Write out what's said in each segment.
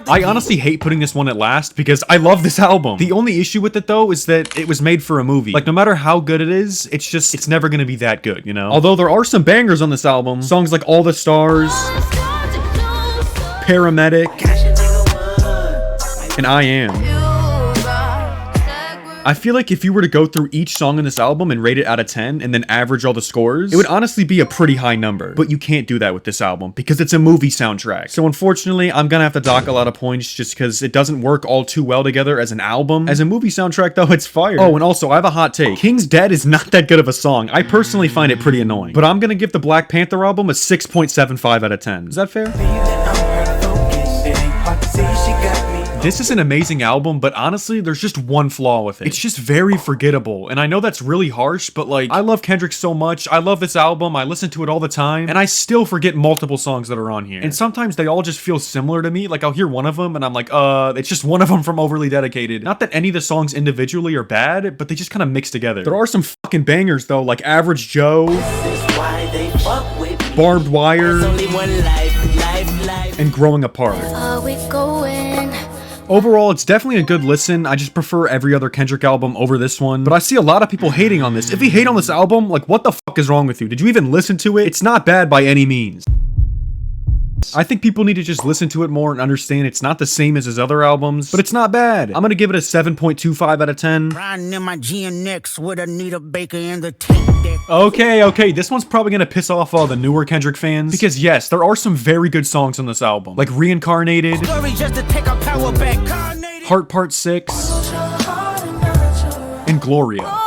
I honestly hate putting this one at last because I love this album. The only issue with it though is that it was made for a movie. Like no matter how good it is, it's never gonna be that good, you know? Although there are some bangers on this album. Songs like All the Stars, Paramedic, and I Am. I feel like if you were to go through each song in this album and rate it out of 10 and then average all the scores, it would honestly be a pretty high number. But you can't do that with this album because it's a movie soundtrack. So unfortunately, I'm gonna have to dock a lot of points just because it doesn't work all too well together as an album. As a movie soundtrack though, it's fire. Oh, and also I have a hot take. King's Dead is not that good of a song. I personally find it pretty annoying. But I'm gonna give the Black Panther album a 6.75 out of 10. Is that fair? This is an amazing album, but honestly, there's just one flaw with it. It's just very forgettable, and I know that's really harsh, but like, I love Kendrick so much, I love this album, I listen to it all the time, and I still forget multiple songs that are on here. And sometimes they all just feel similar to me, like I'll hear one of them, and I'm like, it's just one of them from Overly Dedicated. Not that any of the songs individually are bad, but they just kind of mix together. There are some fucking bangers though, like Average Joe, Barbed Wire, and Growing Apart. Overall, it's definitely a good listen. I just prefer every other Kendrick album over this one. But I see a lot of people hating on this. If you hate on this album, like what the fuck is wrong with you? Did you even listen to it? It's not bad by any means. I think people need to just listen to it more and understand it's not the same as his other albums, but it's not bad. I'm gonna give it a 7.25 out of 10. Riding in my GNX with Anita Baker and the tape deck. Okay, this one's probably gonna piss off all the newer Kendrick fans. Because yes, there are some very good songs on this album, like Reincarnated, Just to take our power back. Heart Part 6, and Gloria.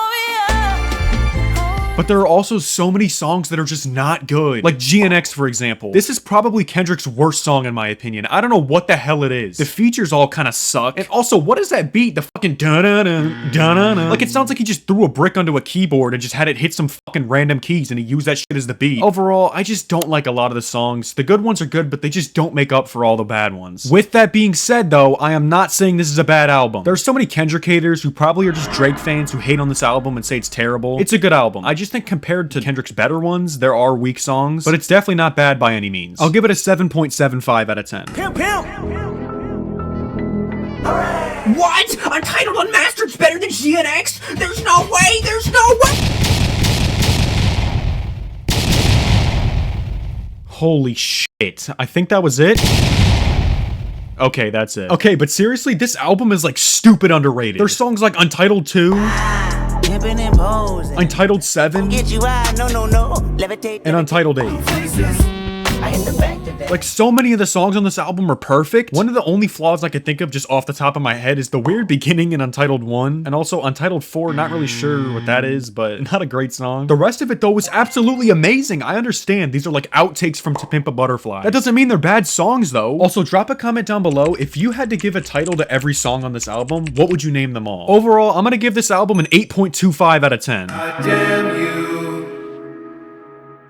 But there are also so many songs that are just not good. Like GNX, for example. This is probably Kendrick's worst song in my opinion. I don't know what the hell it is. The features all kind of suck. And also, what is that beat? The fucking da-da-da, da-da-da. Like, it sounds like he just threw a brick onto a keyboard and just had it hit some fucking random keys and he used that shit as the beat. Overall, I just don't like a lot of the songs. The good ones are good, but they just don't make up for all the bad ones. With that being said, though, I am not saying this is a bad album. There's so many Kendrick haters who probably are just Drake fans who hate on this album and say it's terrible. It's a good album. I just think compared to Kendrick's better ones, there are weak songs, but it's definitely not bad by any means. I'll give it a 7.75 out of 10. Pimp, pimp. What? Untitled Unmastered's better than GNX? There's no way! There's no way! Holy shit. I think that was it. Okay, that's it. Okay, but seriously, this album is like stupid underrated. There's songs like Untitled 2, Untitled 7, Get you out, no, levitate, and Untitled 8. I hit the back today. Like, so many of the songs on this album are perfect. One of the only flaws I could think of just off the top of my head is the weird beginning in Untitled 1, and also Untitled 4, not really sure what that is, but not a great song. The rest of it, though, is absolutely amazing. I understand these are like outtakes from To Pimp a Butterfly. That doesn't mean they're bad songs, though. Also, drop a comment down below. If you had to give a title to every song on this album, what would you name them all? Overall, I'm gonna give this album an 8.25 out of 10. God damn you.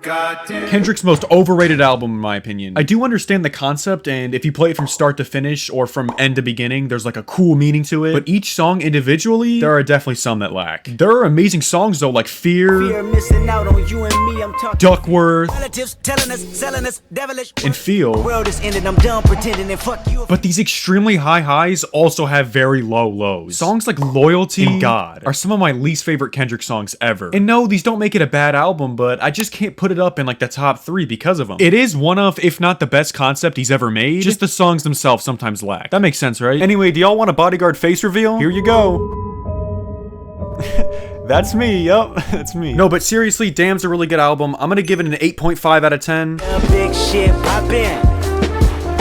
God damn. Kendrick's most overrated album, in my opinion. I do understand the concept, and if you play it from start to finish or from end to beginning, there's like a cool meaning to it. But each song individually, there are definitely some that lack. There are amazing songs though, like Fear, Missing out on you and me, I'm talking. Duckworth, Relatives telling us, selling us, devilish. and Feel. World is ended, I'm done pretending and fuck you. But these extremely high highs also have very low lows. Songs like Loyalty and God are some of my least favorite Kendrick songs ever. And no, these don't make it a bad album, but I just can't put it up in like the top 3 because of them. It is one of, if not the best concept he's ever made, just the songs themselves sometimes lack. That makes sense, right? Anyway, do y'all want a Bodyguard face reveal? Here you go. That's me, yup, that's me. No, but seriously, Damn's a really good album. I'm gonna give it an 8.5 out of 10. Big shit poppin'.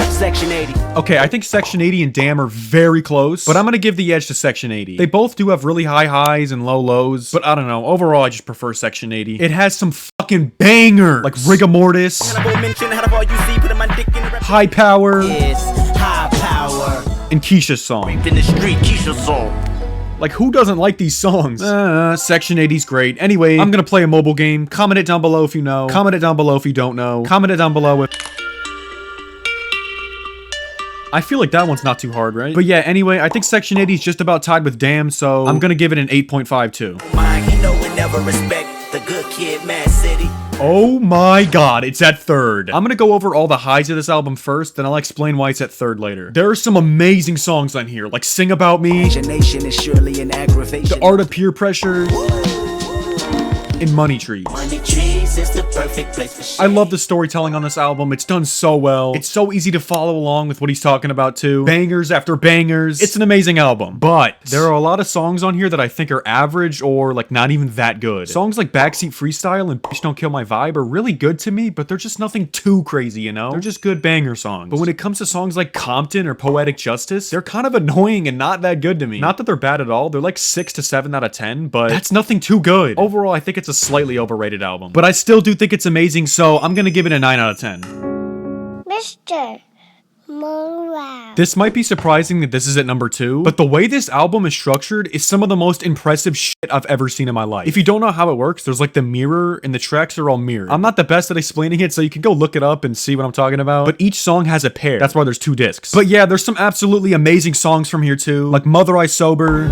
Section 80. Okay, I think Section 80 and Damn are very close, but I'm gonna give the edge to Section 80. They both do have really high highs and low lows, but I don't know, overall I just prefer Section 80. It has some fucking bangers, like Rigor Mortis, High Power, High Power, and Keisha's song. in the street, Keisha song. Like, who doesn't like these songs? Section 80's great. Anyway, I'm gonna play a mobile game. Comment it down below if you know. Comment it down below if you don't know. Comment it down below if... I feel like that one's not too hard, right? But yeah, anyway, I think Section 80 is just about tied with Damn, so I'm gonna give it an 8.5 too. Mind, you know we never respect the good kid, Mad City. Oh my god, it's at third. I'm gonna go over all the highs of this album first, then I'll explain why it's at third later. There are some amazing songs on here, like Sing About Me, Nation is surely an aggravation. The Art of Peer Pressure, and Money Trees. Money trees is the perfect place for I love the storytelling on this album. It's done so well. It's so easy to follow along with what he's talking about too. Bangers after bangers. It's an amazing album. But there are a lot of songs on here that I think are average or like not even that good. Songs like Backseat Freestyle and Bitch Don't Kill My Vibe are really good to me, but they're just nothing too crazy, you know? They're just good banger songs. But when it comes to songs like Compton or Poetic Justice, they're kind of annoying and not that good to me. Not that they're bad at all. They're like 6 to 7 out of 10, but that's nothing too good. Overall, I think it's a slightly overrated album. But I still do think it's amazing, so I'm gonna give it a 9 out of 10. Mr. Morale. This might be surprising that this is at number 2, but the way this album is structured is some of the most impressive shit I've ever seen in my life. If you don't know how it works, there's like the mirror and the tracks are all mirrored. I'm not the best at explaining it, so you can go look it up and see what I'm talking about, but each song has a pair. That's why there's 2 discs. But yeah, there's some absolutely amazing songs from here too, like Mother I Sober,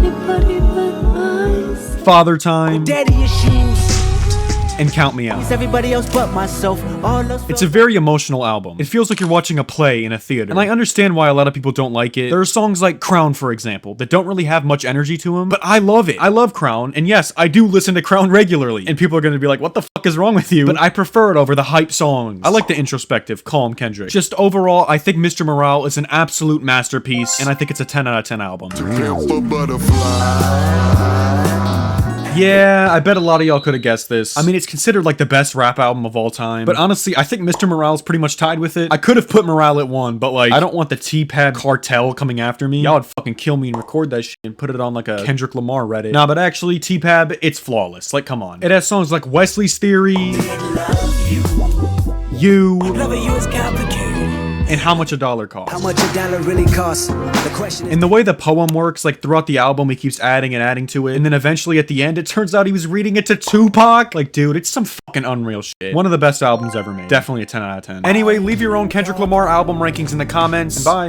Father Time, daddy issues. and Count Me Out. It's everybody else but myself. All those It's a very emotional album. It feels like you're watching a play in a theater. And I understand why a lot of people don't like it. There are songs like Crown, for example, that don't really have much energy to them, but I love it. I love Crown, and yes, I do listen to Crown regularly. And people are gonna be like, what the fuck is wrong with you? But I prefer it over the hype songs. I like the introspective, calm Kendrick. Just overall, I think Mr. Morale is an absolute masterpiece, and I think it's a 10 out of 10 album. Yeah, I bet a lot of y'all could have guessed this. I mean, it's considered like the best rap album of all time. But honestly, I think Mr. Morale's pretty much tied with it. I could have put Morale at 1, but like, I don't want the T-Pad cartel coming after me. Y'all would fucking kill me and record that shit and put it on like a Kendrick Lamar Reddit. Nah, but actually, T-Pad, it's flawless. Like, come on. It has songs like Wesley's Theory, You, loving you is complicated. and How Much a Dollar Costs. How much a dollar really costs? The question is, And the way the poem works, like throughout the album, he keeps adding and adding to it. And then eventually at the end, it turns out he was reading it to Tupac. Like, dude, it's some fucking unreal shit. One of the best albums ever made. Definitely a 10 out of 10. Anyway, leave your own Kendrick Lamar album rankings in the comments. And bye.